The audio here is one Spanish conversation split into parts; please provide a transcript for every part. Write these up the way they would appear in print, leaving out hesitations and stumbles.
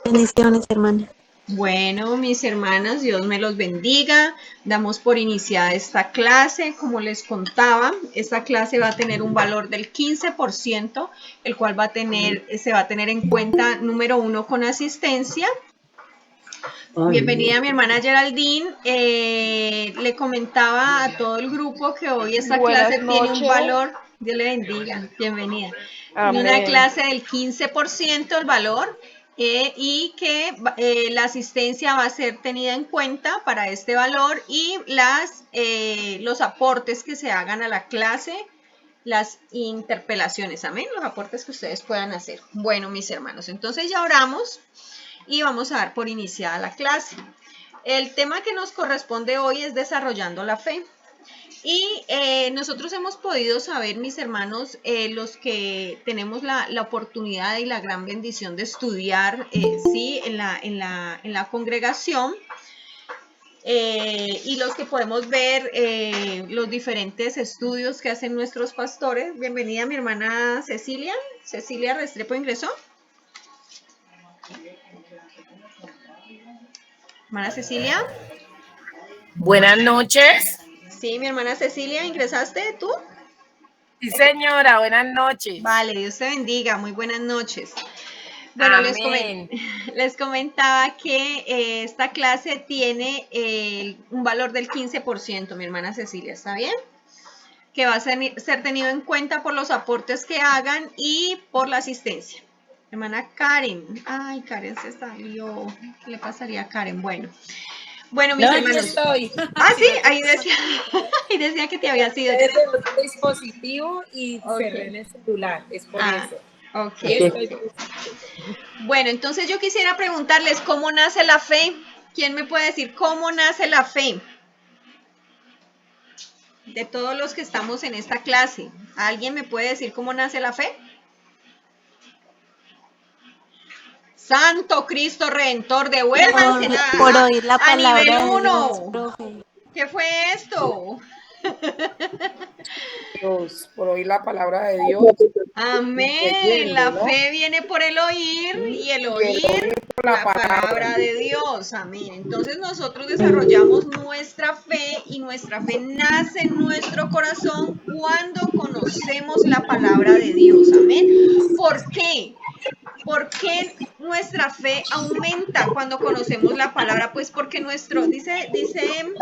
Bendiciones, hermana. Bueno, mis hermanas, Dios me los bendiga. Damos por iniciada esta clase. Como les contaba, esta clase va a tener un valor del 15%, el cual se va a tener en cuenta, número 1, con asistencia. Bienvenida mi hermana Geraldine. Le comentaba a todo el grupo que hoy esta Buenas clase tiene un noches. valor, Dios le bendiga, bienvenida. Tiene una Amén. clase del 15% el valor, y que la asistencia va a ser tenida en cuenta para este valor y los aportes que se hagan a la clase, las interpelaciones, amén, los aportes que ustedes puedan hacer. Bueno, mis hermanos, entonces ya oramos y vamos a dar por iniciada la clase. El tema que nos corresponde hoy es desarrollando la fe. Y nosotros hemos podido saber, mis hermanos, los que tenemos la oportunidad y la gran bendición de estudiar sí, en la congregación, y los que podemos ver los diferentes estudios que hacen nuestros pastores. Bienvenida mi hermana Cecilia. Cecilia Restrepo ingresó. Hermana Cecilia. Buenas noches. Sí, mi hermana Cecilia, ¿ingresaste tú? Sí, señora, buenas noches. Vale, Dios te bendiga, muy buenas noches. Bueno, Amén. les comentaba que esta clase tiene un valor del 15%, mi hermana Cecilia, ¿está bien? Que va a ser tenido en cuenta por los aportes que hagan y por la asistencia. Hermana Karen, ay, Karen se salió, ¿qué le pasaría a Karen? Bueno, mis No, aquí hermanos. estoy. Sí, Sino que ahí decía que te había sido. desde otro dispositivo y cerré en Ok. el celular, es por eso. Ok. Y estoy Bueno, entonces yo quisiera preguntarles cómo nace la fe. ¿Quién me puede decir cómo nace la fe? De todos los que estamos en esta clase, ¿alguien me puede decir cómo nace la fe? Santo Cristo Redentor, devuélvanse Por oír la a nivel palabra de Dios, 1. profe. ¿Qué fue esto? Dios, por oír la palabra de Dios, Amén. creyendo, La ¿no? fe viene por el oír y el Y el oír oír por la la palabra. palabra de Dios. Amén. Entonces nosotros desarrollamos nuestra fe y nuestra fe nace en nuestro corazón cuando conocemos la palabra de Dios. Amén. ¿Por qué? ¿Por qué nuestra fe aumenta cuando conocemos la palabra? Pues porque dice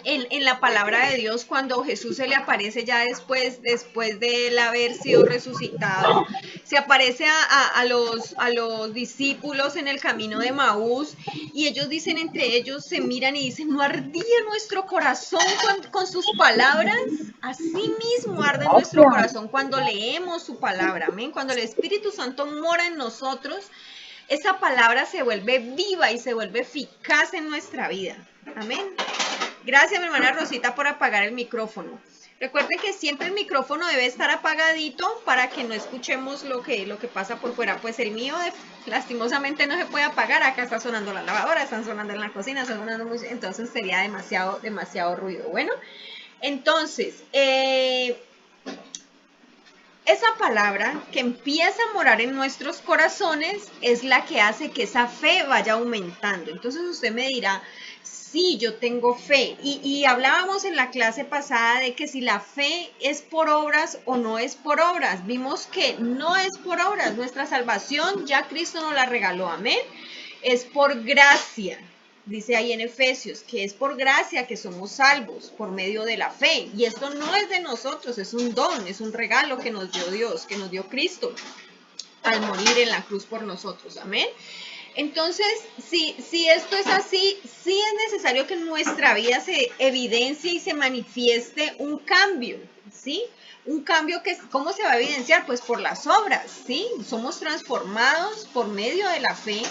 en la palabra de Dios, cuando Jesús se le aparece ya después de él haber sido resucitado, se aparece a los discípulos en el camino de Maús, y ellos dicen entre ellos, se miran y dicen, ¿no ardía nuestro corazón con sus palabras? Así mismo arde nuestro corazón cuando leemos su palabra, amén. Cuando el Espíritu Santo mora en nosotros, esa palabra se vuelve viva y se vuelve eficaz en nuestra vida, amén. Gracias, mi hermana Rosita, por apagar el micrófono. Recuerden que siempre el micrófono debe estar apagadito para que no escuchemos lo que pasa por fuera. Pues el mío lastimosamente no se puede apagar. Acá está sonando la lavadora, están sonando en la cocina, están sonando mucho, entonces sería demasiado ruido. Bueno, entonces, esa palabra que empieza a morar en nuestros corazones es la que hace que esa fe vaya aumentando. Entonces usted me dirá, sí, yo tengo fe. Y hablábamos en la clase pasada de que si la fe es por obras o no es por obras. Vimos que no es por obras. Nuestra salvación ya Cristo nos la regaló, amén. Es por gracia. Dice ahí en Efesios que es por gracia que somos salvos por medio de la fe. Y esto no es de nosotros, es un don, es un regalo que nos dio Dios, que nos dio Cristo al morir en la cruz por nosotros. Amén. Entonces, si esto es así, sí es necesario que en nuestra vida se evidencie y se manifieste un cambio, ¿sí? Un cambio que, ¿cómo se va a evidenciar? Pues por las obras, ¿sí? Somos transformados por medio de la fe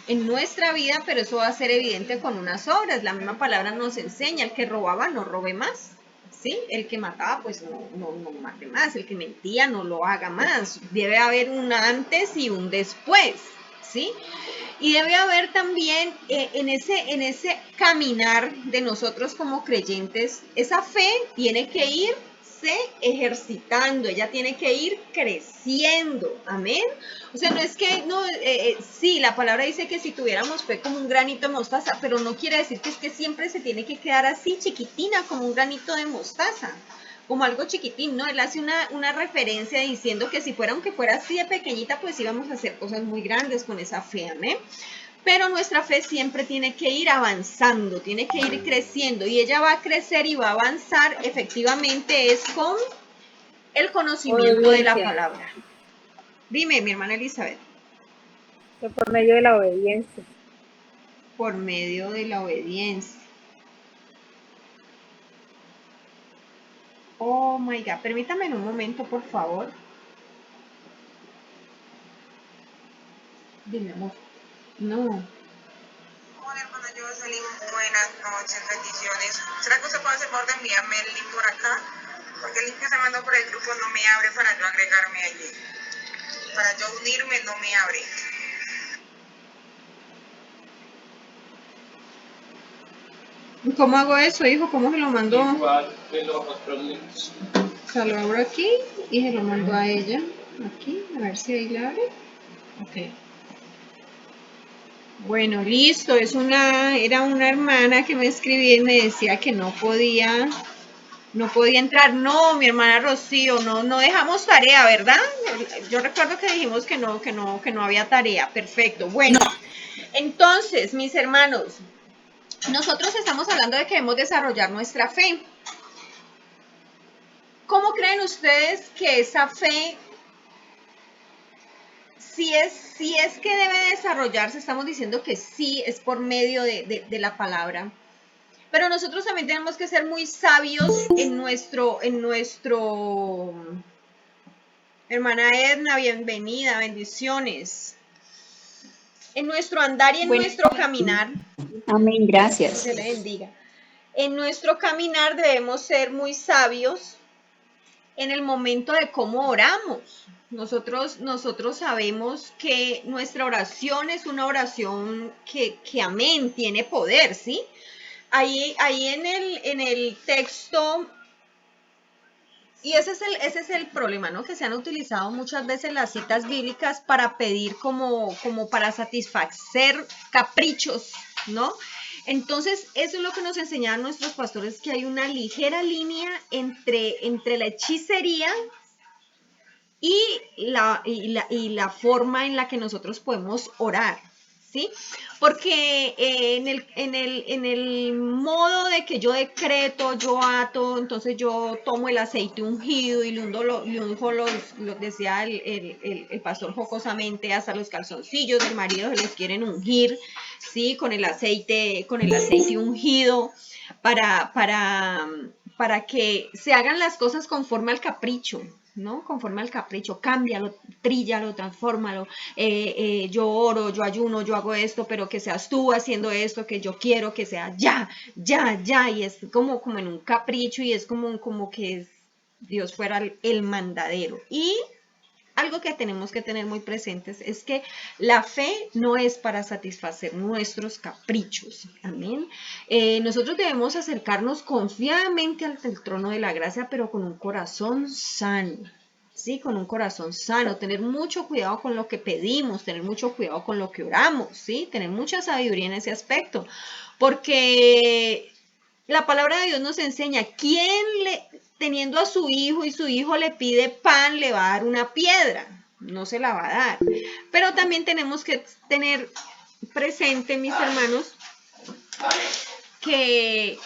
en nuestra vida, pero eso va a ser evidente con unas obras. La misma palabra nos enseña, el que robaba no robe más, ¿sí? El que mataba, pues no mate más, el que mentía no lo haga más. Debe haber un antes y un después, ¿sí? Y debe haber también en ese caminar de nosotros como creyentes, esa fe tiene que ir irse ejercitando, ella tiene que ir creciendo, amén. O sea, no es que, no, sí, la palabra dice que si tuviéramos fe como un granito de mostaza, pero no quiere decir que es que siempre se tiene que quedar así, chiquitina, como un granito de mostaza, como algo chiquitín, ¿no? Él hace una referencia diciendo que si fuera, aunque fuera así de pequeñita, pues íbamos a hacer cosas muy grandes con esa fe, amén. Pero nuestra fe siempre tiene que ir avanzando, tiene que ir creciendo, y ella va a crecer y va a avanzar, efectivamente, es con el conocimiento de la Obediencia, palabra. Dime, mi hermana Elizabeth. que por medio de la obediencia. Por medio de la obediencia. Oh my God, permítame en un momento, por favor. Dime, amor. No. Hola, hermana Jocelyn, buenas noches, bendiciones. ¿Será que usted puede hacer favor de enviarme el link por acá? Porque el link que se mandó por el grupo no me abre para yo agregarme allí. Para yo unirme no me abre. ¿Cómo hago eso, hijo? ¿Cómo se lo mando? O sea, lo abro aquí y se lo mando a ella. Aquí, a ver si ahí la abre. Ok. Bueno, listo. Era una hermana que me escribía y me decía que no podía entrar. No, mi hermana Rocío, no dejamos tarea, ¿verdad? Yo recuerdo que dijimos que no había tarea. Perfecto. Bueno, entonces, mis hermanos, nosotros estamos hablando de que debemos desarrollar nuestra fe. ¿Cómo creen ustedes que esa fe, si es que debe desarrollarse? Estamos diciendo que sí, es por medio de la palabra. Pero nosotros también tenemos que ser muy sabios en nuestro, hermana Edna, bienvenida, bendiciones. En nuestro andar y en nuestro caminar. Amén, gracias. Que le bendiga. En nuestro caminar debemos ser muy sabios en el momento de cómo oramos. Nosotros sabemos que nuestra oración es una oración que amén, tiene poder, ¿sí? Ahí en el texto, y ese es el problema, ¿no? Que se han utilizado muchas veces las citas bíblicas para pedir como para satisfacer caprichos, ¿no? Entonces, eso es lo que nos enseñaban nuestros pastores, que hay una ligera línea entre la hechicería y la forma en la que nosotros podemos orar, ¿sí? Porque en el modo de que yo decreto, yo ato, entonces yo tomo el aceite ungido y le unjo decía el pastor jocosamente, hasta los calzoncillos del marido se les quieren ungir, ¿sí? Con el aceite ungido para que se hagan las cosas conforme al capricho, ¿no? Conforme al capricho, cámbialo, tríllalo, transfórmalo, yo oro, yo ayuno, yo hago esto, pero que seas tú haciendo esto, que yo quiero que sea ya, y es como en un capricho, y es como que Dios fuera el mandadero. Y algo que tenemos que tener muy presentes es que la fe no es para satisfacer nuestros caprichos. Amén. Nosotros debemos acercarnos confiadamente al trono de la gracia, pero con un corazón sano. Sí, con un corazón sano, tener mucho cuidado con lo que pedimos, tener mucho cuidado con lo que oramos, ¿sí? Tener mucha sabiduría en ese aspecto, porque la palabra de Dios nos enseña, teniendo a su hijo y su hijo le pide pan, le va a dar una piedra, no se la va a dar. Pero también tenemos que tener presente, mis hermanos, que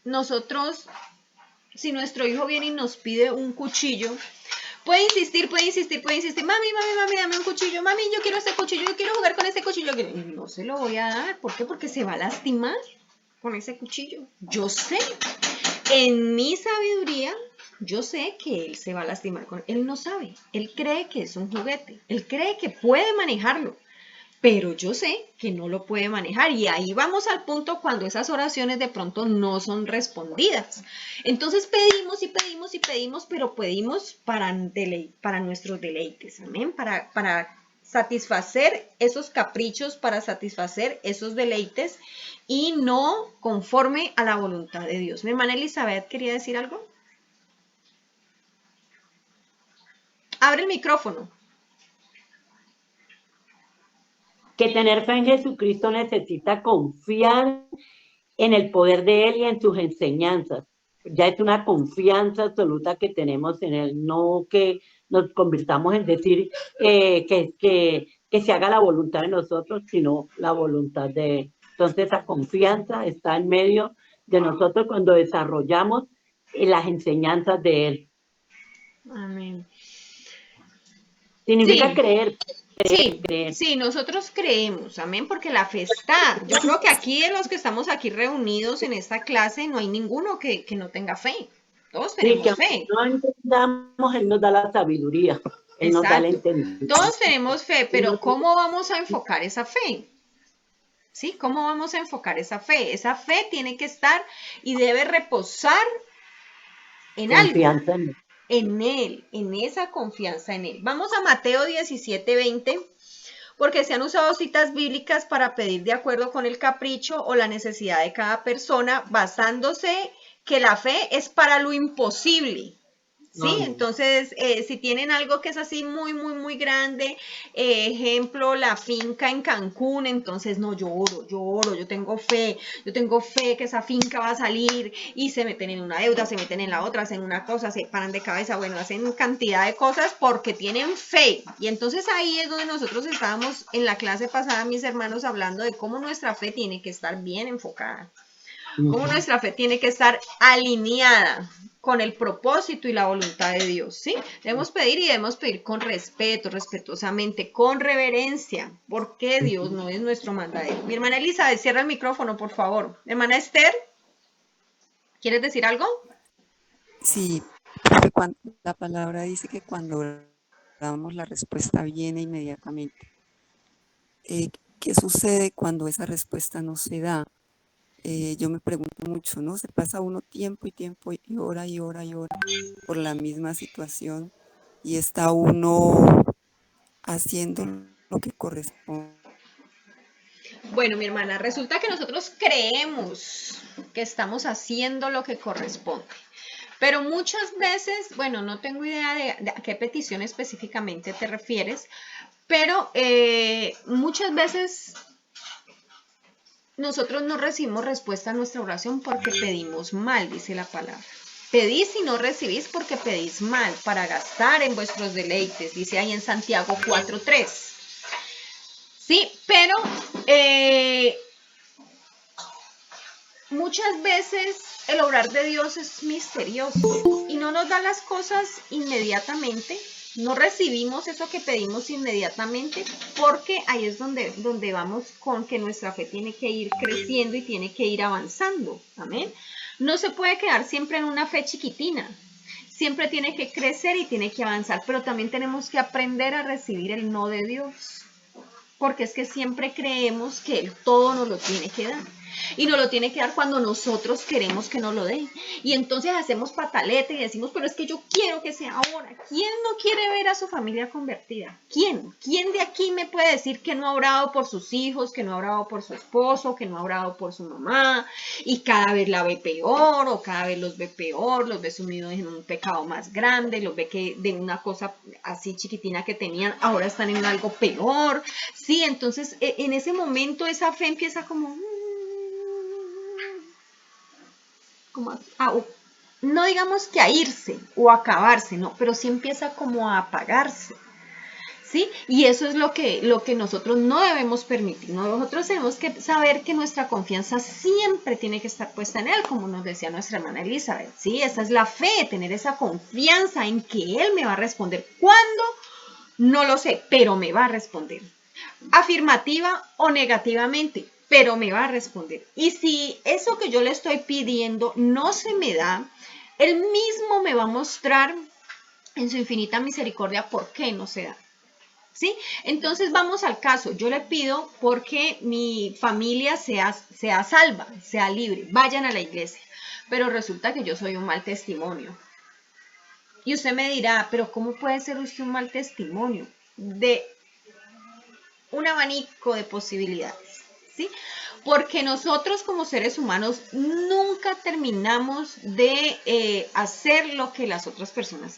nosotros, si nuestro hijo viene y nos pide un cuchillo, puede insistir, mami, dame un cuchillo, mami, yo quiero ese cuchillo, yo quiero jugar con ese cuchillo. No se lo voy a dar, ¿por qué? Porque se va a lastimar con ese cuchillo. Yo sé, en mi sabiduría, yo sé que él se va a lastimar con él. No sabe, él cree que es un juguete, él cree que puede manejarlo, pero yo sé que no lo puede manejar, y ahí vamos al punto cuando esas oraciones de pronto no son respondidas. Entonces pedimos, pero pedimos para nuestros deleites, amén, para satisfacer esos caprichos, para satisfacer esos deleites y no conforme a la voluntad de Dios. Mi hermana Elizabeth, ¿quería decir algo? Abre el micrófono. Que tener fe en Jesucristo necesita confiar en el poder de Él y en sus enseñanzas. Ya es una confianza absoluta que tenemos en Él, no que nos convirtamos en decir que se haga la voluntad de nosotros, sino la voluntad de Él. Entonces esa confianza está en medio de nosotros cuando desarrollamos las enseñanzas de Él. Amén. Significa Sí. creer. Sí, nosotros creemos, amén, porque la fe está. Yo creo que aquí de los que estamos aquí reunidos en esta clase no hay ninguno que no tenga fe. Todos Sí, tenemos que fe. no entendamos, Él nos da la sabiduría, Él nos da el Exacto. entendimiento. Todos tenemos fe, pero ¿cómo vamos a enfocar esa fe? ¿Sí? ¿Cómo vamos a enfocar esa fe? Esa fe tiene que estar y debe reposar en algo. Confianza en Él. En Él, en esa confianza en Él. Vamos a Mateo 17:20, porque se han usado citas bíblicas para pedir de acuerdo con el capricho o la necesidad de cada persona, basándose que la fe es para lo imposible. ¿Sí? Entonces, si tienen algo que es así muy, muy, muy grande, ejemplo, la finca en Cancún, entonces no, yo tengo fe que esa finca va a salir y se meten en una deuda, se meten en la otra, hacen una cosa, se paran de cabeza, bueno, hacen cantidad de cosas porque tienen fe. Y entonces ahí es donde nosotros estábamos en la clase pasada, mis hermanos, hablando de cómo nuestra fe tiene que estar bien enfocada. Cómo nuestra fe tiene que estar alineada con el propósito y la voluntad de Dios, ¿sí? Debemos pedir con respeto, respetuosamente, con reverencia, porque Dios no es nuestro mandadero. Mi hermana Elizabeth, cierra el micrófono, por favor. Hermana Esther, ¿quieres decir algo? Sí, porque la palabra dice que cuando oramos la respuesta viene inmediatamente. ¿Qué sucede cuando esa respuesta no se da? Yo me pregunto mucho, ¿no? Se pasa uno tiempo y tiempo y hora y hora y hora por la misma situación y está uno haciendo lo que corresponde. Bueno, mi hermana, resulta que nosotros creemos que estamos haciendo lo que corresponde. Pero muchas veces, bueno, no tengo idea de a qué petición específicamente te refieres, pero muchas veces nosotros no recibimos respuesta a nuestra oración porque pedimos mal, dice la palabra. Pedís y no recibís porque pedís mal, para gastar en vuestros deleites, dice ahí en Santiago 4:3. Sí, pero muchas veces el obrar de Dios es misterioso y no nos da las cosas inmediatamente. No recibimos eso que pedimos inmediatamente porque ahí es donde vamos con que nuestra fe tiene que ir creciendo y tiene que ir avanzando. Amén. No se puede quedar siempre en una fe chiquitina. Siempre tiene que crecer y tiene que avanzar, pero también tenemos que aprender a recibir el no de Dios. Porque es que siempre creemos que Él todo nos lo tiene que dar. Y nos lo tiene que dar cuando nosotros queremos que nos lo dé. Y entonces hacemos pataleta y decimos, pero es que yo quiero que sea ahora. ¿Quién no quiere ver a su familia convertida? ¿Quién? ¿Quién de aquí me puede decir que no ha orado por sus hijos, que no ha orado por su esposo, que no ha orado por su mamá? Y cada vez la ve peor o cada vez los ve peor, los ve sumidos en un pecado más grande, los ve que de una cosa así chiquitina que tenían, ahora están en algo peor. Sí, entonces en ese momento esa fe empieza como no digamos que a irse o a acabarse, no, pero sí empieza como a apagarse, ¿sí? Y eso es lo que nosotros no debemos permitir. Nosotros tenemos que saber que nuestra confianza siempre tiene que estar puesta en Él, como nos decía nuestra hermana Elizabeth, ¿sí? Esa es la fe, tener esa confianza en que Él me va a responder. ¿Cuándo? No lo sé, pero me va a responder. Afirmativa o negativamente, pero me va a responder. Y si eso que yo le estoy pidiendo no se me da, Él mismo me va a mostrar en su infinita misericordia por qué no se da. ¿Sí? Entonces vamos al caso. Yo le pido porque mi familia sea salva, sea libre, vayan a la iglesia. Pero resulta que yo soy un mal testimonio. Y usted me dirá, pero ¿cómo puede ser usted un mal testimonio? un abanico de posibilidades, ¿sí? Porque nosotros como seres humanos nunca terminamos de hacer lo que las otras personas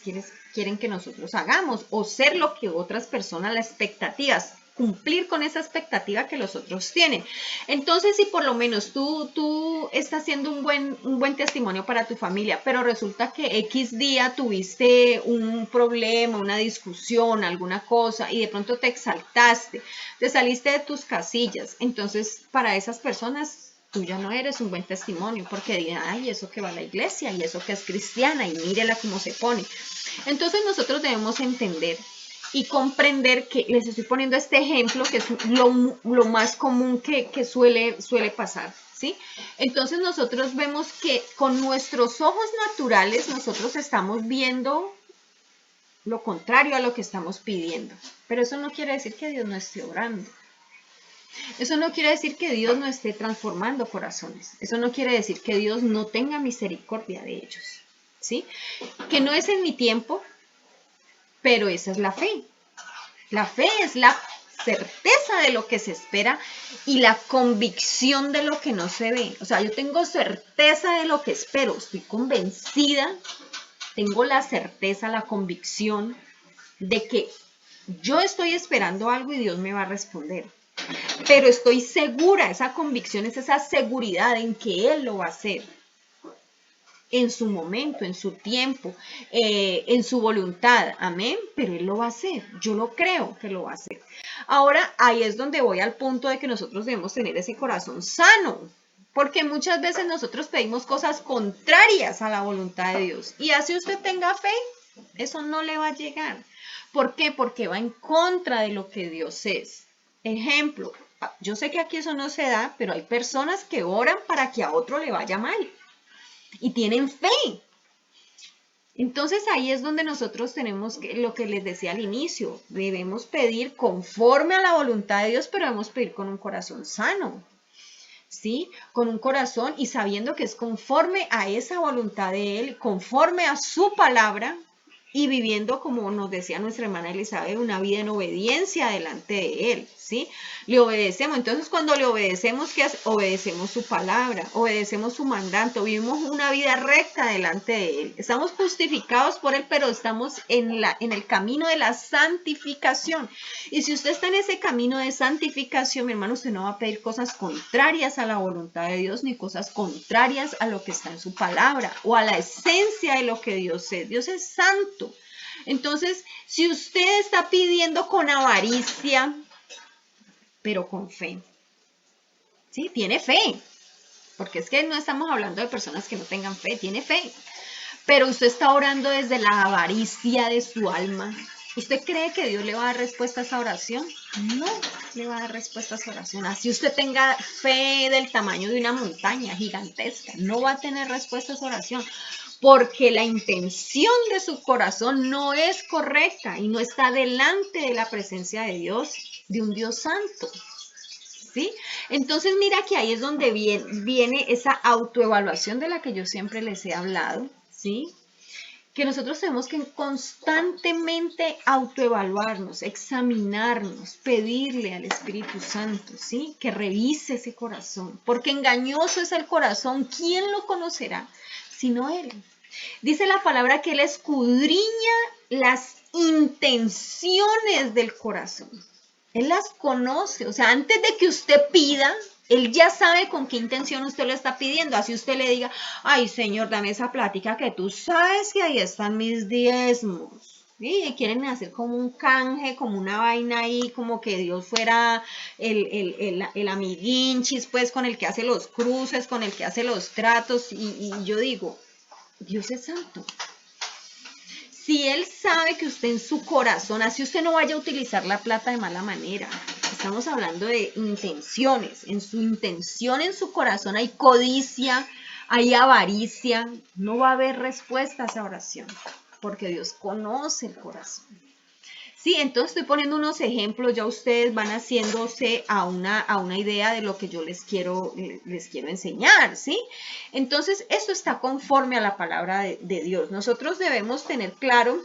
quieren que nosotros hagamos o ser lo que otras personas, las expectativas, cumplir con esa expectativa que los otros tienen. Entonces, si por lo menos tú estás haciendo un buen testimonio para tu familia, pero resulta que X día tuviste un problema, una discusión, alguna cosa, y de pronto te exaltaste, te saliste de tus casillas, entonces para esas personas tú ya no eres un buen testimonio, porque dirán, ay, eso que va a la iglesia, y eso que es cristiana, y mírela cómo se pone. Entonces nosotros debemos entender y comprender que les estoy poniendo este ejemplo que es lo más común que suele pasar, ¿sí? Entonces nosotros vemos que con nuestros ojos naturales nosotros estamos viendo lo contrario a lo que estamos pidiendo, pero eso no quiere decir que Dios no esté obrando. Eso no quiere decir que Dios no esté transformando corazones. Eso no quiere decir que Dios no tenga misericordia de ellos, ¿sí? Que no es en mi tiempo, pero esa es la fe. La fe es la certeza de lo que se espera y la convicción de lo que no se ve. O sea, yo tengo certeza de lo que espero, estoy convencida, tengo la certeza, la convicción de que yo estoy esperando algo y Dios me va a responder. Pero estoy segura, esa convicción es esa seguridad en que Él lo va a hacer. En su momento, en su tiempo, en su voluntad, amén, pero Él lo va a hacer, yo lo creo que lo va a hacer. Ahora, ahí es donde voy al punto de que nosotros debemos tener ese corazón sano, porque muchas veces nosotros pedimos cosas contrarias a la voluntad de Dios, y así usted tenga fe, eso no le va a llegar. ¿Por qué? Porque va en contra de lo que Dios es. Ejemplo, yo sé que aquí eso no se da, pero hay personas que oran para que a otro le vaya mal. Y tienen fe. Entonces ahí es donde nosotros tenemos que, lo que les decía al inicio, debemos pedir conforme a la voluntad de Dios, pero debemos pedir con un corazón sano, ¿sí? Con un corazón y sabiendo que es conforme a esa voluntad de Él, conforme a su palabra y viviendo, como nos decía nuestra hermana Elizabeth, una vida en obediencia delante de Él, ¿sí? Le obedecemos. Entonces, cuando le obedecemos, ¿qué hace? Obedecemos su palabra, obedecemos su mandato, vivimos una vida recta delante de Él. Estamos justificados por Él, pero estamos en el camino de la santificación. Y si usted está en ese camino de santificación, mi hermano, usted no va a pedir cosas contrarias a la voluntad de Dios, ni cosas contrarias a lo que está en su palabra, o a la esencia de lo que Dios es. Dios es santo. Entonces, si usted está pidiendo con avaricia, pero con fe, ¿sí? Tiene fe, porque es que no estamos hablando de personas que no tengan fe, tiene fe, pero usted está orando desde la avaricia de su alma. ¿Usted cree que Dios le va a dar respuesta a esa oración? No le va a dar respuesta a esa oración. Así usted tenga fe del tamaño de una montaña gigantesca, no va a tener respuesta a esa oración, porque la intención de su corazón no es correcta y no está delante de la presencia de Dios, de un Dios santo, ¿sí? Entonces mira que ahí es donde viene esa autoevaluación de la que yo siempre les he hablado, ¿sí? Que nosotros tenemos que constantemente autoevaluarnos, examinarnos, pedirle al Espíritu Santo, ¿sí? Que revise ese corazón, porque engañoso es el corazón, ¿quién lo conocerá? Sino Él. Dice la palabra que Él escudriña las intenciones del corazón. Él las conoce, o sea, antes de que usted pida, Él ya sabe con qué intención usted lo está pidiendo. Así usted le diga, ay, Señor, dame esa plática que tú sabes que ahí están mis diezmos. Y quieren hacer como un canje, como una vaina ahí, como que Dios fuera el amiguinchis, pues, con el que hace los cruces, con el que hace los tratos. Y yo digo, Dios es santo. Si Él sabe que usted en su corazón, así usted no vaya a utilizar la plata de mala manera. Estamos hablando de intenciones. En su intención, en su corazón hay codicia, hay avaricia. No va a haber respuesta a esa oración, porque Dios conoce el corazón. Sí, entonces estoy poniendo unos ejemplos, ya ustedes van haciéndose a una idea de lo que yo les quiero enseñar, ¿sí? Entonces, esto está conforme a la palabra de Dios. Nosotros debemos tener claro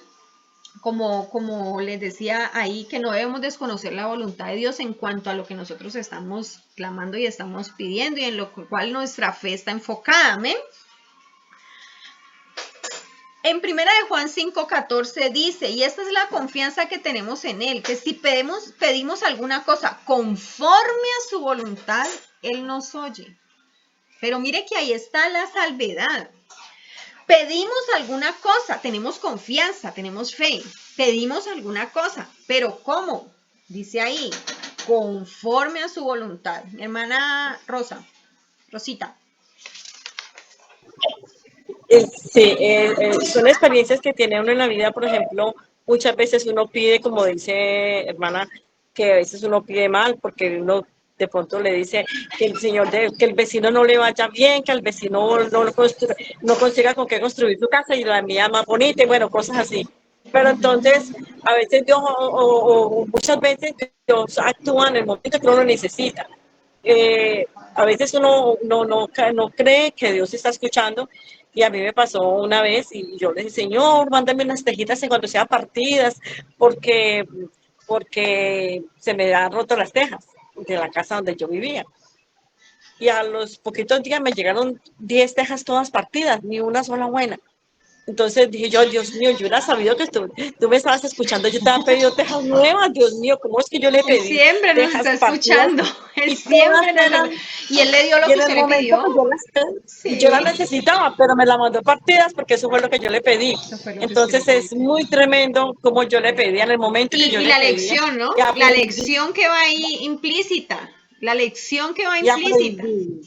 como les decía ahí, que no debemos desconocer la voluntad de Dios en cuanto a lo que nosotros estamos clamando y estamos pidiendo y en lo cual nuestra fe está enfocada. Amén. En primera de Juan 5:14 dice, y esta es la confianza que tenemos en Él, que si pedimos alguna cosa conforme a su voluntad, Él nos oye. Pero mire que ahí está la salvedad. Pedimos alguna cosa, tenemos confianza, tenemos fe, pedimos alguna cosa, pero ¿cómo? Dice ahí, conforme a su voluntad. Mi hermana Rosita. Sí, son experiencias que tiene uno en la vida, por ejemplo, muchas veces uno pide, como dice hermana, que a veces uno pide mal porque uno de pronto le dice que el señor, que el vecino no le vaya bien, que el vecino no consiga con qué construir su casa y la mía más bonita y bueno, cosas así. Pero entonces, a veces Dios, o muchas veces Dios actúa en el momento que uno lo necesita. A veces uno no cree que Dios está escuchando y a mí me pasó una vez y yo le dije, Señor, mándame unas tejitas en cuanto sea partidas porque se me han roto las tejas de la casa donde yo vivía. Y a los poquitos días me llegaron 10 tejas todas partidas, ni una sola buena. Entonces dije yo, Dios mío, yo hubiera sabido que tú me estabas escuchando, yo te había pedido tejas nuevas, Dios mío, ¿cómo es que yo le Él pedí siempre nos tejas está partidas? escuchando. Él Y todas siempre nos está... eran, Y Él le dio lo y que en el usted le momento pidió. pues yo las Sí. necesitaba, pero me la mandó partidas porque eso fue lo que yo le pedí. Eso fue lo que usted le Entonces pidió. es muy tremendo como yo le pedía en el momento que yo Y le la pedía. lección, ¿no? Y La aprendí, lección que va ahí implícita. La lección que va y implícita. aprendí.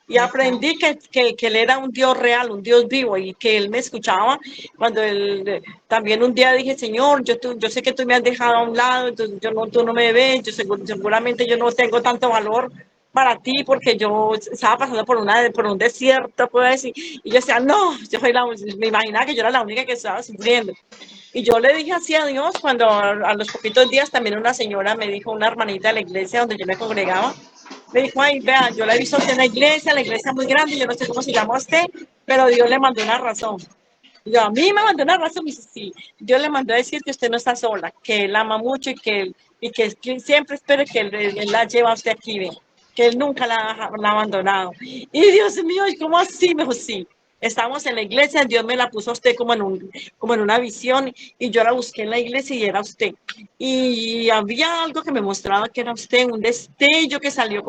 Y Ahí está. aprendí que él era un Dios real, un Dios vivo y que él me escuchaba cuando él también un día dije, Señor, yo sé que tú me has dejado a un lado, entonces tú no me ves, seguramente yo no tengo tanto valor para ti porque yo estaba pasando por un desierto, puedo decir, y yo decía, no, me imaginaba que yo era la única que estaba sufriendo. Y yo le dije así a Dios cuando a los poquitos días también una señora me dijo, una hermanita de la iglesia donde yo me congregaba, me dijo, ay, vea, yo la he visto a usted en la iglesia es muy grande, yo no sé cómo se llama usted, pero Dios le mandó una razón. Y yo, a mí me mandó una razón, me dice, sí, Dios le mandó a decir que usted no está sola, que él ama mucho y que siempre espere que él la lleva a usted aquí, ve, que él nunca la ha abandonado. Y Dios mío, ¿y cómo así? Me dijo, sí. Estamos en la iglesia, Dios me la puso a usted como en una visión y yo la busqué en la iglesia y era usted. Y había algo que me mostraba que era usted, un destello que salió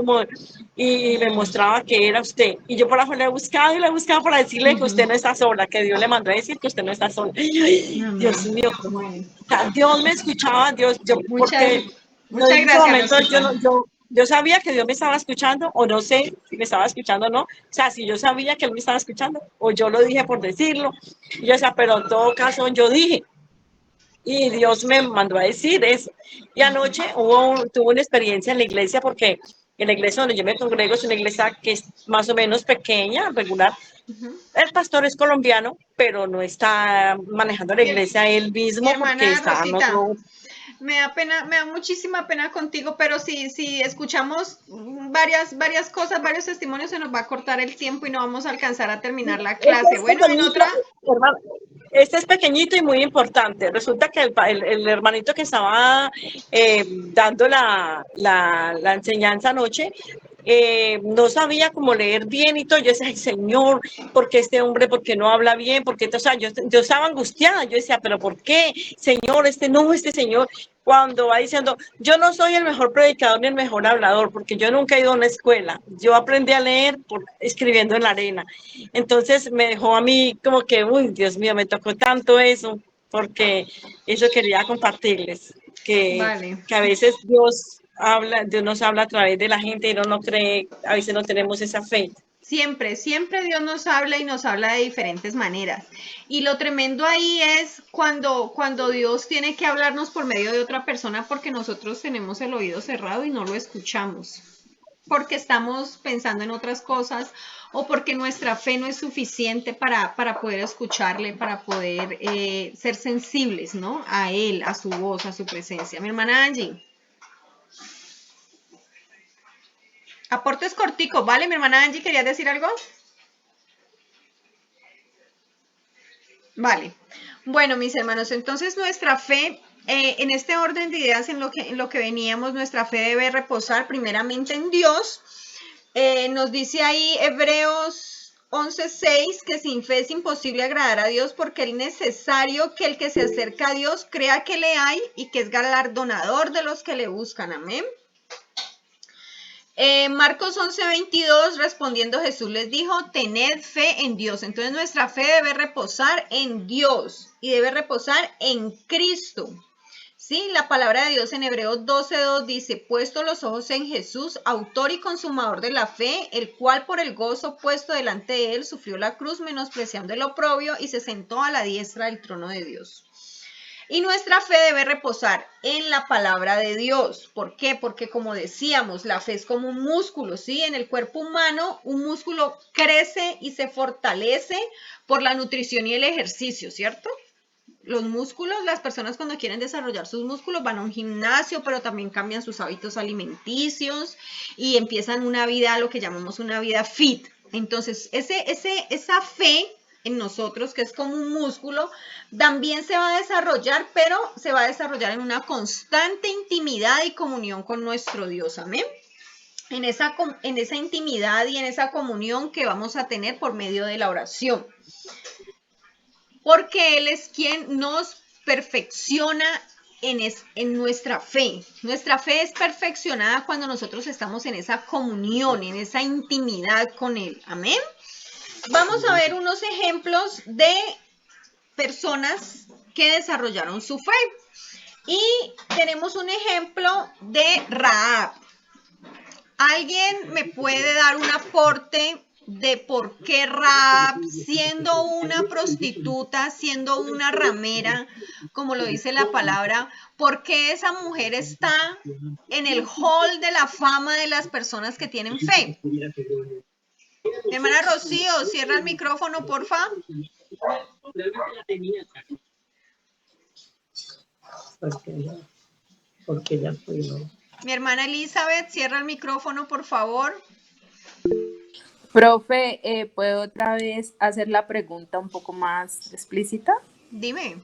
y me mostraba que era usted. Y yo por afuera le he buscado y le he buscado para decirle que usted no está sola, que Dios le mandó a decir que usted no está sola. Dios Amén. mío, Bueno, Dios me escuchaba, muchas, porque no, muchas en ese gracias, momento Rosita. yo sabía que Dios me estaba escuchando, o no sé si me estaba escuchando o no. O sea, si yo sabía que Él me estaba escuchando, o yo lo dije por decirlo. Y yo decía, pero en todo caso yo dije. Y Dios me mandó a decir eso. Y anoche tuve una experiencia en la iglesia porque en la iglesia donde yo me congrego es una iglesia que es más o menos pequeña, regular. El pastor es colombiano, pero no está manejando la Mi, iglesia él mi mismo porque hermana está en Rosita, otro. me da pena, me da muchísima pena contigo, pero si escuchamos varias cosas, varios testimonios, se nos va a cortar el tiempo y no vamos a alcanzar a terminar la Este clase. es Bueno, en pequeñito, otra, hermano. Este es pequeñito y muy importante. Resulta que el hermanito que estaba dando la enseñanza anoche no sabía cómo leer bien y todo. Yo decía, ay, Señor, ¿por qué este hombre, por qué no habla bien? Porque, o sea, yo estaba angustiada. Yo decía, ¿pero por qué? Señor, este señor, cuando va diciendo, yo no soy el mejor predicador ni el mejor hablador, porque yo nunca he ido a una escuela. Yo aprendí a leer escribiendo en la arena. Entonces me dejó a mí como que, uy, Dios mío, me tocó tanto eso, porque eso quería compartirles, vale. que a veces Dios nos habla a través de la gente y uno no cree, a veces no tenemos esa fe. Siempre Dios nos habla y nos habla de diferentes maneras. Y lo tremendo ahí es cuando Dios tiene que hablarnos por medio de otra persona porque nosotros tenemos el oído cerrado y no lo escuchamos. Porque estamos pensando en otras cosas o porque nuestra fe no es suficiente para poder escucharle, para poder ser sensibles, ¿no? A Él, a su voz, a su presencia. Mi hermana Angie. Aportes corticos, ¿vale? Mi hermana Angie, ¿querías decir algo? Vale. Bueno, mis hermanos, entonces nuestra fe, en este orden de ideas en lo que veníamos, nuestra fe debe reposar primeramente en Dios. Nos dice ahí Hebreos 11:6 que sin fe es imposible agradar a Dios porque es necesario que el que se acerca a Dios crea que le hay y que es galardonador de los que le buscan. Amén. Marcos 11:22, respondiendo Jesús les dijo, tened fe en Dios. Entonces nuestra fe debe reposar en Dios y debe reposar en Cristo. Sí, la palabra de Dios en Hebreos 12:2 dice, puesto los ojos en Jesús, autor y consumador de la fe, el cual por el gozo puesto delante de él sufrió la cruz, menospreciando el oprobio, y se sentó a la diestra del trono de Dios. Y nuestra fe debe reposar en la palabra de Dios. ¿Por qué? Porque como decíamos, la fe es como un músculo, ¿sí? En el cuerpo humano, un músculo crece y se fortalece por la nutrición y el ejercicio, ¿cierto? Los músculos, las personas cuando quieren desarrollar sus músculos van a un gimnasio, pero también cambian sus hábitos alimenticios y empiezan una vida, lo que llamamos una vida fit. Entonces, esa fe en nosotros, que es como un músculo, también se va a desarrollar, pero se va a desarrollar en una constante intimidad y comunión con nuestro Dios. Amén. En esa intimidad y en esa comunión que vamos a tener por medio de la oración. Porque Él es quien nos perfecciona en nuestra fe. Nuestra fe es perfeccionada cuando nosotros estamos en esa comunión, en esa intimidad con Él. Amén. Vamos a ver unos ejemplos de personas que desarrollaron su fe. Y tenemos un ejemplo de Rahab. ¿Alguien me puede dar un aporte de por qué Rahab, siendo una prostituta, siendo una ramera, como lo dice la palabra, por qué esa mujer está en el hall de la fama de las personas que tienen fe? Mi hermana Rocío, cierra el micrófono, porfa. Porque ya fue, ¿no? Mi hermana Elizabeth, cierra el micrófono, por favor. Profe, ¿puedo otra vez hacer la pregunta un poco más explícita? Dime.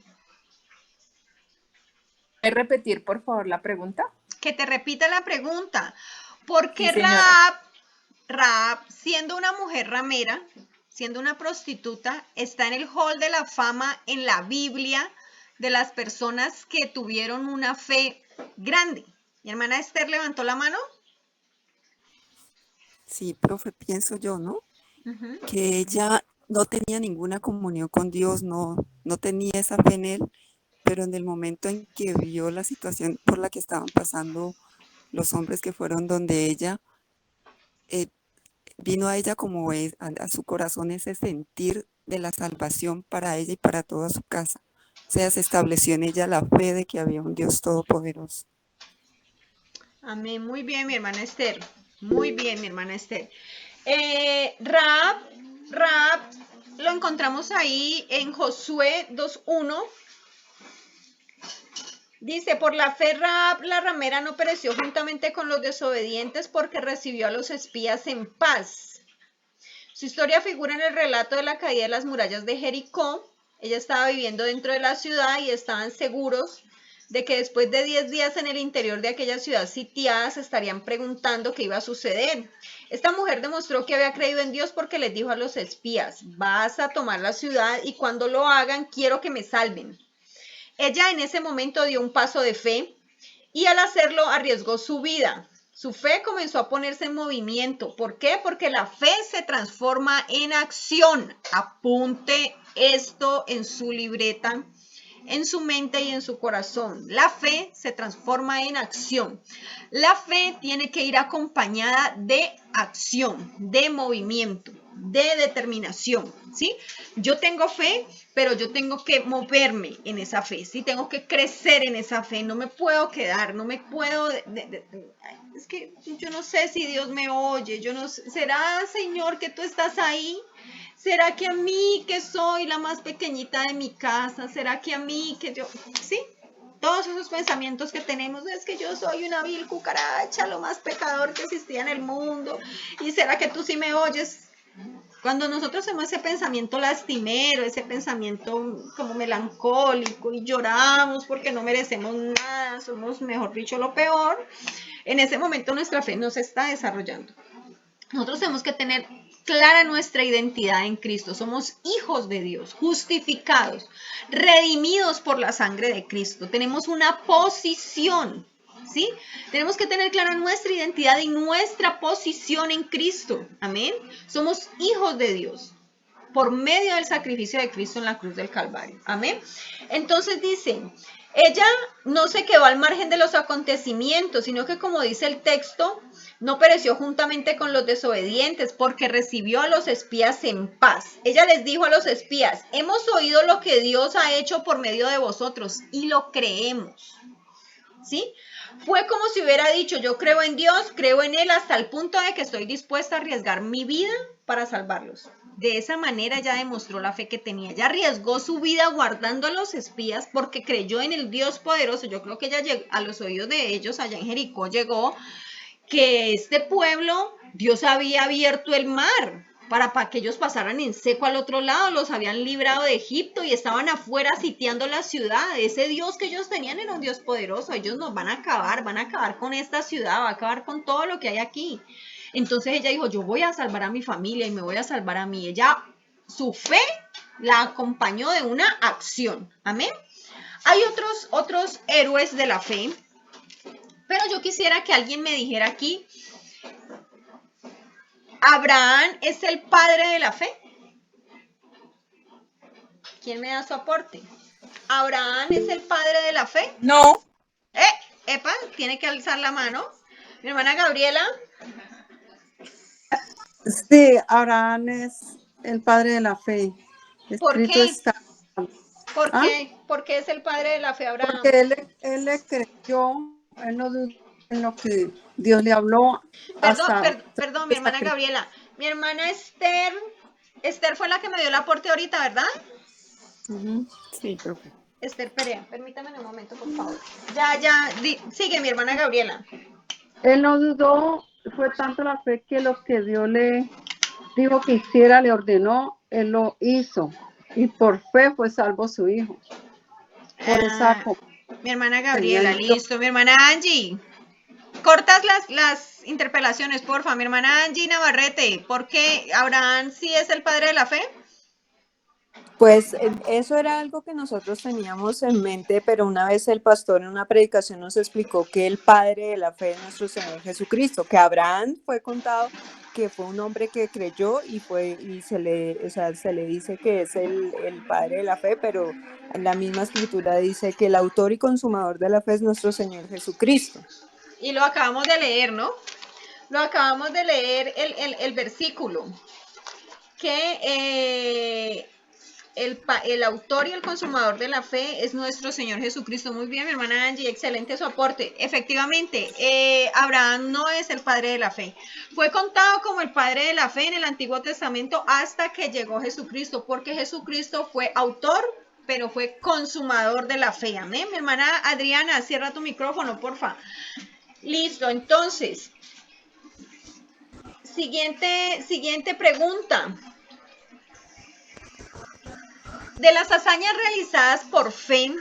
¿Puedes repetir, por favor, la pregunta? Que te repita la pregunta. ¿Por qué Sí, señora. Rahab, siendo una mujer ramera, siendo una prostituta, está en el hall de la fama en la Biblia de las personas que tuvieron una fe grande? Mi hermana Esther levantó la mano. Sí, profe, pienso yo, ¿no? Que ella no tenía ninguna comunión con Dios, no tenía esa fe en Él, pero en el momento en que vio la situación por la que estaban pasando los hombres que fueron donde ella, vino a ella como a su corazón ese sentir de la salvación para ella y para toda su casa. O sea, se estableció en ella la fe de que había un Dios todopoderoso. Amén, muy bien, mi hermana Esther. Muy bien, mi hermana Esther. Rahab lo encontramos ahí en Josué 2:1. Dice, por la fe Rahab la ramera no pereció juntamente con los desobedientes porque recibió a los espías en paz. Su historia figura en el relato de la caída de las murallas de Jericó. Ella estaba viviendo dentro de la ciudad y estaban seguros de que después de 10 días en el interior de aquella ciudad sitiada se estarían preguntando qué iba a suceder. Esta mujer demostró que había creído en Dios porque les dijo a los espías, vas a tomar la ciudad y cuando lo hagan quiero que me salven. Ella en ese momento dio un paso de fe y al hacerlo arriesgó su vida. Su fe comenzó a ponerse en movimiento. ¿Por qué? Porque la fe se transforma en acción. Apunte esto en su libreta, en su mente y en su corazón. La fe se transforma en acción. La fe tiene que ir acompañada de acción, de movimiento, de determinación, ¿sí? Yo tengo fe, pero yo tengo que moverme en esa fe, ¿sí? Tengo que crecer en esa fe, no me puedo quedar, no me puedo... es que yo no sé si Dios me oye, yo no sé, ¿será, Señor, que tú estás ahí? ¿Será que a mí, que soy la más pequeñita de mi casa, será que a mí, que yo, sí? Todos esos pensamientos que tenemos, es que yo soy una vil cucaracha, lo más pecador que existía en el mundo, y será que tú sí me oyes. Cuando nosotros hacemos ese pensamiento lastimero, ese pensamiento como melancólico y lloramos porque no merecemos nada, somos, mejor dicho, lo peor, en ese momento nuestra fe no se está desarrollando. Nosotros tenemos que tener clara nuestra identidad en Cristo. Somos hijos de Dios, justificados, redimidos por la sangre de Cristo. Tenemos una posición, ¿sí? Tenemos que tener clara nuestra identidad y nuestra posición en Cristo. Amén. Somos hijos de Dios por medio del sacrificio de Cristo en la cruz del Calvario. Amén. Entonces dice, ella no se quedó al margen de los acontecimientos, sino que, como dice el texto, no pereció juntamente con los desobedientes, porque recibió a los espías en paz. Ella les dijo a los espías, hemos oído lo que Dios ha hecho por medio de vosotros y lo creemos. ¿Sí? Fue como si hubiera dicho, yo creo en Dios, creo en Él hasta el punto de que estoy dispuesta a arriesgar mi vida para salvarlos. De esa manera ella demostró la fe que tenía. Ella arriesgó su vida guardando a los espías porque creyó en el Dios poderoso. Yo creo que ella llegó a los oídos de ellos, allá en Jericó llegó, que este pueblo, Dios había abierto el mar para que ellos pasaran en seco al otro lado, los habían librado de Egipto y estaban afuera sitiando la ciudad. Ese Dios que ellos tenían era un Dios poderoso. Ellos nos van a acabar con esta ciudad, va a acabar con todo lo que hay aquí. Entonces ella dijo, yo voy a salvar a mi familia y me voy a salvar a mí. Ella, su fe la acompañó de una acción. Amén. Hay otros héroes de la fe, pero yo quisiera que alguien me dijera aquí, ¿Abraham es el padre de la fe? ¿Quién me da su aporte? ¿Abraham es el padre de la fe? No. Epa, tiene que alzar la mano. Mi hermana Gabriela. Sí, Abraham es el padre de la fe. ¿Por Escrito qué? está. ¿Por ¿Ah? qué? ¿Por qué es el padre de la fe, Abraham? Porque él le creyó, él no dudó en lo que Dios le habló. Perdón, mi hermana Gabriela. Mi hermana Esther fue la que me dio el aporte ahorita, ¿verdad? Sí, profe. Esther Perea, permítame un momento, por favor. Sigue mi hermana Gabriela. Él no dudó, fue tanto la fe que lo que Dios le dijo que hiciera, le ordenó, él lo hizo. Y por fe fue salvo su hijo. Por esa mi hermana Gabriela, listo. Mi hermana Angie. Cortas las interpelaciones, porfa. Mi hermana Angie Navarrete, ¿por qué Abraham sí es el padre de la fe? Pues eso era algo que nosotros teníamos en mente, pero una vez el pastor en una predicación nos explicó que el padre de la fe es nuestro Señor Jesucristo, que Abraham fue contado que fue un hombre que creyó y se le dice que es el padre de la fe, pero en la misma escritura dice que el autor y consumador de la fe es nuestro Señor Jesucristo. Y lo acabamos de leer, ¿no? Lo acabamos de leer el versículo, que el autor y el consumador de la fe es nuestro Señor Jesucristo. Muy bien, mi hermana Angie, excelente su aporte. Efectivamente, Abraham no es el padre de la fe. Fue contado como el padre de la fe en el Antiguo Testamento hasta que llegó Jesucristo, porque Jesucristo fue autor, pero fue consumador de la fe. Amén. Mi hermana Adriana, cierra tu micrófono, porfa. Listo, entonces, siguiente pregunta. De las hazañas realizadas por fe,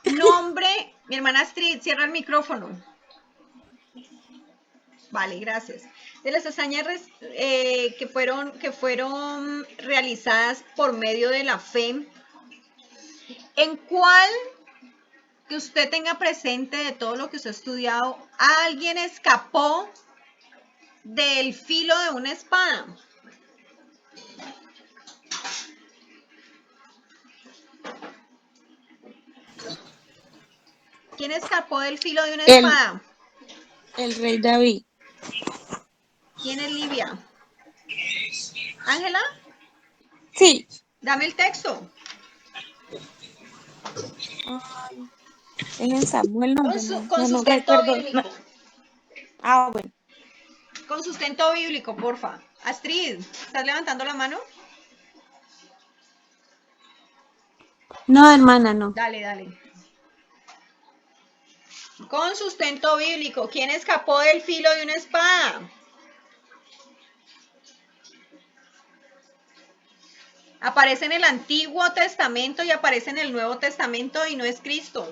nombre, mi hermana Astrid, cierra el micrófono. Vale, gracias. De las hazañas que fueron realizadas por medio de la fe, ¿en cuál que usted tenga presente de todo lo que usted ha estudiado, alguien escapó del filo de una espada? ¿Quién escapó del filo de una espada? El rey David. ¿Quién es Livia? ¿Ángela? Sí. Dame el texto. Es en Samuel, no. Con sustento bíblico. Bueno. Con sustento bíblico, porfa. Astrid, ¿estás levantando la mano? No, hermana, no. Dale. Con sustento bíblico. ¿Quién escapó del filo de una espada? Aparece en el Antiguo Testamento y aparece en el Nuevo Testamento y no es Cristo.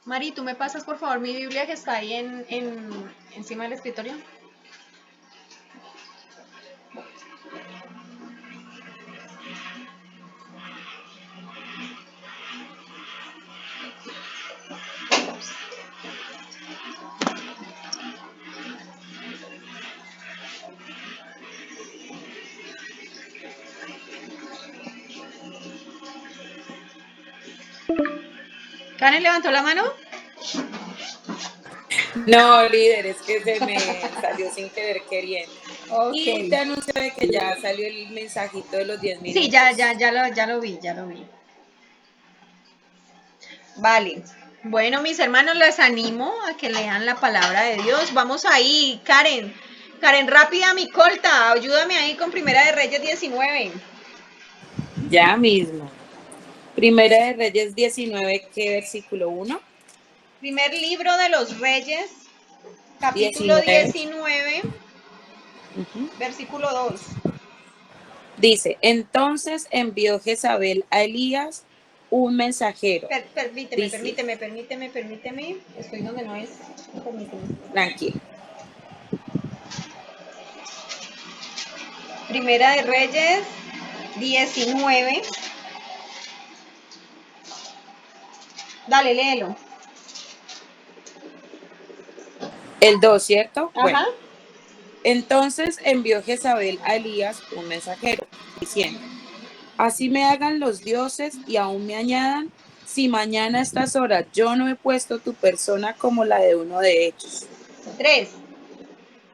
Mari, ¿tú me pasas por favor mi Biblia que está ahí encima del escritorio? ¿Karen levantó la mano? No, líder, es que se me salió sin querer queriendo. Ok. Y te anuncio de que ya salió el mensajito de los 10 minutos. Sí, ya lo vi. Vale. Bueno, mis hermanos, les animo a que lean la palabra de Dios. Vamos ahí, Karen. Karen, rápida, mi colta. Ayúdame ahí con Primera de Reyes 19. Ya mismo. Primera de Reyes 19, ¿qué versículo 1? Primer libro de los Reyes, capítulo 19, versículo 2. Dice, entonces envió Jezabel a Elías un mensajero. Permíteme. Estoy donde no es. Permíteme. Tranquilo. Primera de Reyes 19. Dale, léelo. El 2, ¿cierto? Ajá. Bueno. Entonces envió Jezabel a Elías un mensajero, diciendo, así me hagan los dioses y aún me añadan, si mañana a estas horas yo no he puesto tu persona como la de uno de ellos. 3.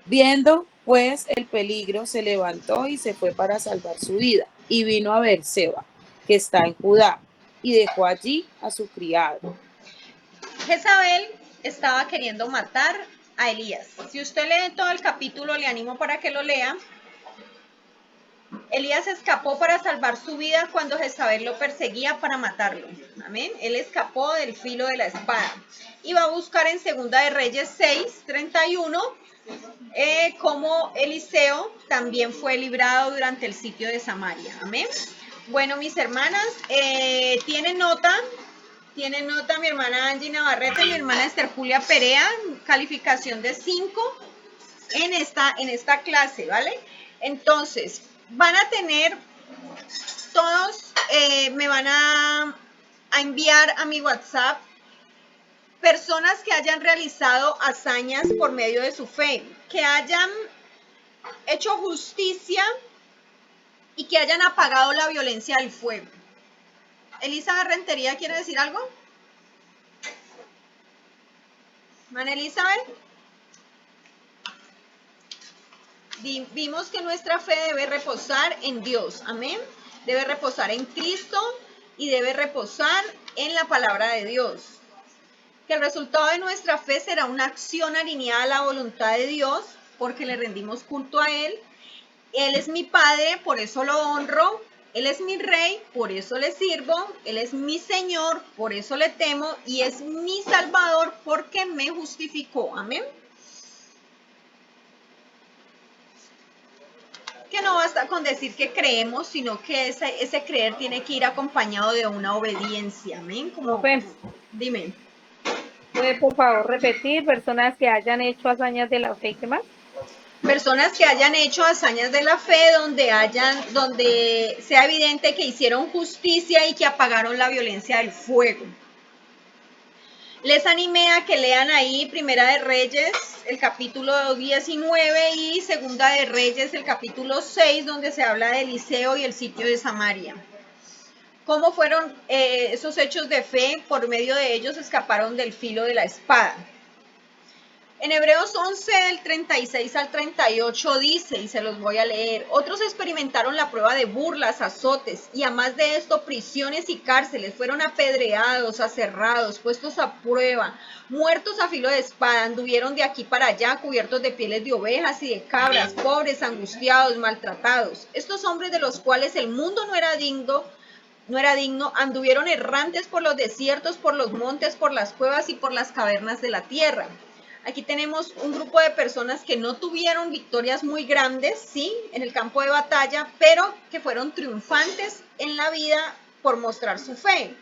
Viendo pues el peligro, se levantó y se fue para salvar su vida, y vino a Beerseba, que está en Judá, y dejó allí a su criado. Jezabel estaba queriendo matar a Elías. Si usted lee todo el capítulo, le animo para que lo lea. Elías escapó para salvar su vida cuando Jezabel lo perseguía para matarlo. Amén. Él escapó del filo de la espada. Y va a buscar en Segunda de Reyes 6:31 cómo Eliseo también fue librado durante el sitio de Samaria. Amén. Bueno, mis hermanas, ¿tienen nota? Tienen nota mi hermana Angie Navarrete, mi hermana Esther Julia Perea, calificación de 5 en esta clase, ¿vale? Entonces, van a tener todos, me van a enviar a mi WhatsApp personas que hayan realizado hazañas por medio de su fe, que hayan hecho justicia y que hayan apagado la violencia del fuego. Elizabeth Rentería, ¿quiere decir algo? ¿Man Elizabeth? Vimos que nuestra fe debe reposar en Dios, amén. Debe reposar en Cristo y debe reposar en la palabra de Dios. Que el resultado de nuestra fe será una acción alineada a la voluntad de Dios, porque le rendimos culto a Él. Él es mi Padre, por eso lo honro. Él es mi Rey, por eso le sirvo. Él es mi Señor, por eso le temo. Y es mi Salvador, porque me justificó. Amén. Que no basta con decir que creemos, sino que ese creer tiene que ir acompañado de una obediencia. Amén. Dime. ¿Puede por favor repetir personas que hayan hecho hazañas de la fe? ¿Qué más? Personas que hayan hecho hazañas de la fe donde sea evidente que hicieron justicia y que apagaron la violencia del fuego. Les animé a que lean ahí Primera de Reyes, el capítulo 19 y Segunda de Reyes, el capítulo 6, donde se habla de Eliseo y el sitio de Samaria. ¿Cómo fueron esos hechos de fe? Por medio de ellos escaparon del filo de la espada. En Hebreos 11, del 36 al 38 dice, y se los voy a leer, otros experimentaron la prueba de burlas, azotes, y a más de esto, prisiones y cárceles, fueron apedreados, aserrados, puestos a prueba, muertos a filo de espada, anduvieron de aquí para allá, cubiertos de pieles de ovejas y de cabras, pobres, angustiados, maltratados. Estos hombres de los cuales el mundo no era digno, no era digno, anduvieron errantes por los desiertos, por los montes, por las cuevas y por las cavernas de la tierra. Aquí tenemos un grupo de personas que no tuvieron victorias muy grandes, sí, en el campo de batalla, pero que fueron triunfantes en la vida por mostrar su fe.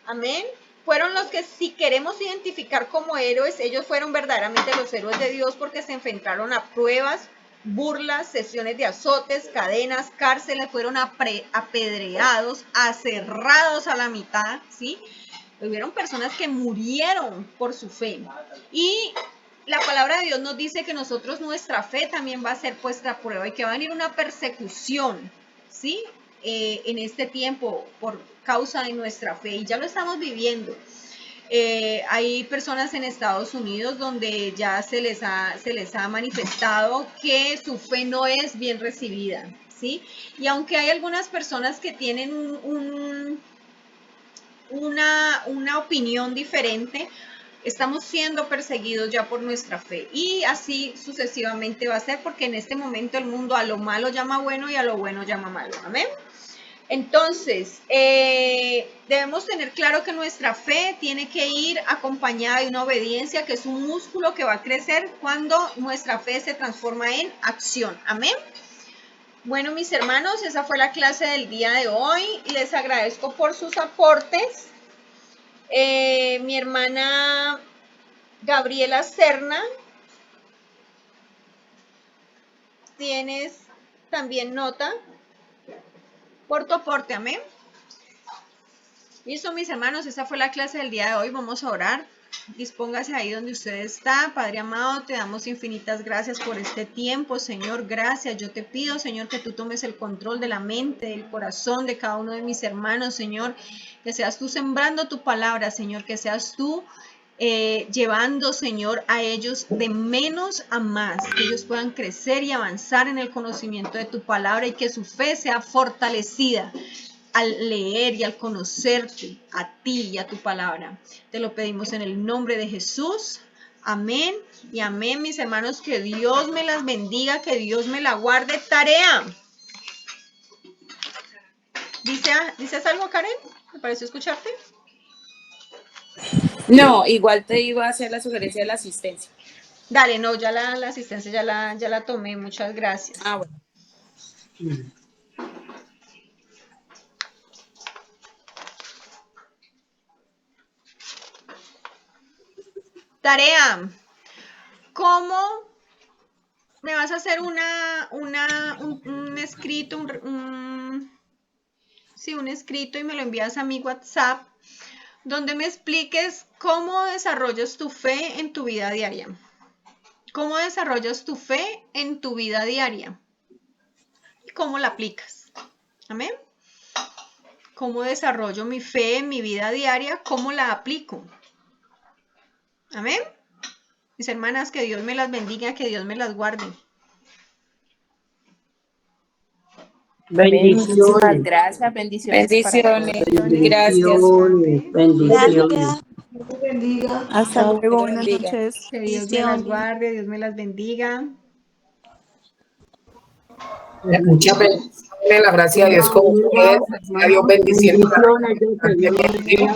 Amén. Fueron los que, si queremos identificar como héroes, ellos fueron verdaderamente los héroes de Dios porque se enfrentaron a pruebas, burlas, sesiones de azotes, cadenas, cárceles, fueron apedreados, aserrados a la mitad, ¿sí? Hubieron personas que murieron por su fe. Y la palabra de Dios nos dice que nosotros, nuestra fe también va a ser puesta a prueba y que va a venir una persecución, ¿sí? En este tiempo por causa de nuestra fe, y ya lo estamos viviendo. Hay personas en Estados Unidos donde ya se les ha manifestado que su fe no es bien recibida, ¿sí? Y aunque hay algunas personas que tienen una opinión diferente, estamos siendo perseguidos ya por nuestra fe, y así sucesivamente va a ser, porque en este momento el mundo a lo malo llama bueno y a lo bueno llama malo. Amén. Entonces, debemos tener claro que nuestra fe tiene que ir acompañada de una obediencia, que es un músculo que va a crecer cuando nuestra fe se transforma en acción. Amén. Bueno, mis hermanos, esa fue la clase del día de hoy. Les agradezco por sus aportes. Mi hermana Gabriela Serna, tienes también nota por tu aporte. Amén. Listo, mis hermanos, esa fue la clase del día de hoy. Vamos a orar. Dispóngase ahí donde usted está. Padre amado, te damos infinitas gracias por este tiempo, Señor. Gracias. Yo te pido, Señor, que tú tomes el control de la mente, del corazón de cada uno de mis hermanos, Señor. Que seas tú sembrando tu palabra, Señor. Que seas tú llevando, Señor, a ellos de menos a más. Que ellos puedan crecer y avanzar en el conocimiento de tu palabra y que su fe sea fortalecida al leer y al conocerte a ti y a tu palabra. Te lo pedimos en el nombre de Jesús. Amén y amén, mis hermanos. Que Dios me las bendiga, que Dios me la guarde. Tarea. ¿Dices algo, Karen? ¿Me pareció escucharte? No, igual te iba a hacer la sugerencia de la asistencia. Dale, no, ya la asistencia ya la tomé. Muchas gracias. Ah, bueno. Tarea. ¿Cómo me vas a hacer un escrito, un escrito, y me lo envías a mi WhatsApp, donde me expliques cómo desarrollas tu fe en tu vida diaria? ¿Cómo desarrollas tu fe en tu vida diaria? ¿Y cómo la aplicas? Amén. ¿Cómo desarrollo mi fe en mi vida diaria? ¿Cómo la aplico? Amén. Mis hermanas, que Dios me las bendiga, que Dios me las guarde. Bendiciones. Gracias, bendiciones. Bendiciones. Bendiciones. Bendiciones. Hasta Chao, luego, que te buenas bendiga. noches. Que Dios me las guarde, Dios me las bendiga. Muchas bendiciones, la gracia de Dios con ustedes. A Dios bendiciones. Bendiciones, Dios te bendiga.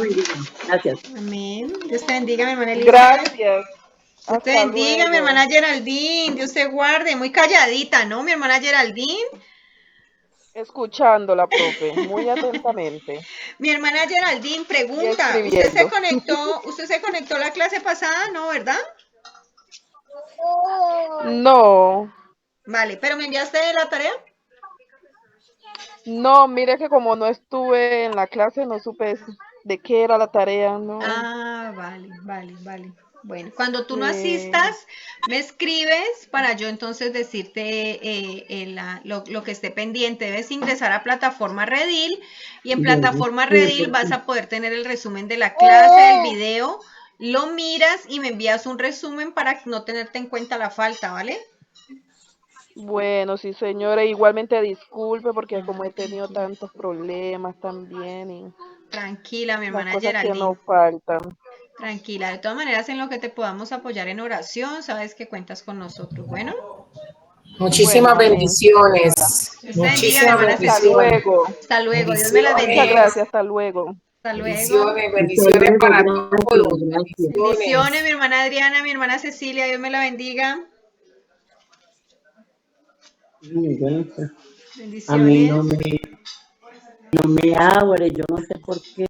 Gracias. Amén. Dios te bendiga, mi hermana Elizabeth. Gracias. Dios te Hasta bendiga, mi luego. hermana Geraldine. Dios te guarde. Muy calladita, ¿no, mi hermana Geraldine? Escuchándola, profe, muy atentamente. Mi hermana Geraldine pregunta, Y ¿usted escribiendo. se conectó la clase pasada? No, ¿verdad? No, Vale, pero ¿me enviaste la tarea? no, mire que como no estuve en la clase, no supe de qué era la tarea, no. Ah, vale. Bueno, cuando tú no Sí. asistas, me escribes para yo entonces decirte lo que esté pendiente. Debes ingresar a plataforma Redil, y en plataforma Redil vas a poder tener el resumen de la clase, el video. Lo miras y me envías un resumen para no tenerte en cuenta la falta, ¿vale? Bueno, sí, señora, igualmente disculpe porque como he tenido tantos problemas también y Tranquila, mi las hermana cosas que Geraldine. no faltan. Tranquila, de todas maneras, en lo que te podamos apoyar en oración, sabes que cuentas con nosotros. Bueno, Muchísimas Bueno, amén. bendiciones. Dios te bendiga, mi Muchísimas hermana Hasta Cecilia. bendiciones. luego. Hasta luego, Dios me la Muchas bendiga. gracias, hasta luego. Hasta luego. Bendiciones, Hasta bendiciones luego, para gracias, todos. gracias. Bendiciones, mi hermana Adriana, mi hermana Cecilia, Dios me la bendiga. Gracias. Bendiciones. A mí no me abre, yo no sé por qué.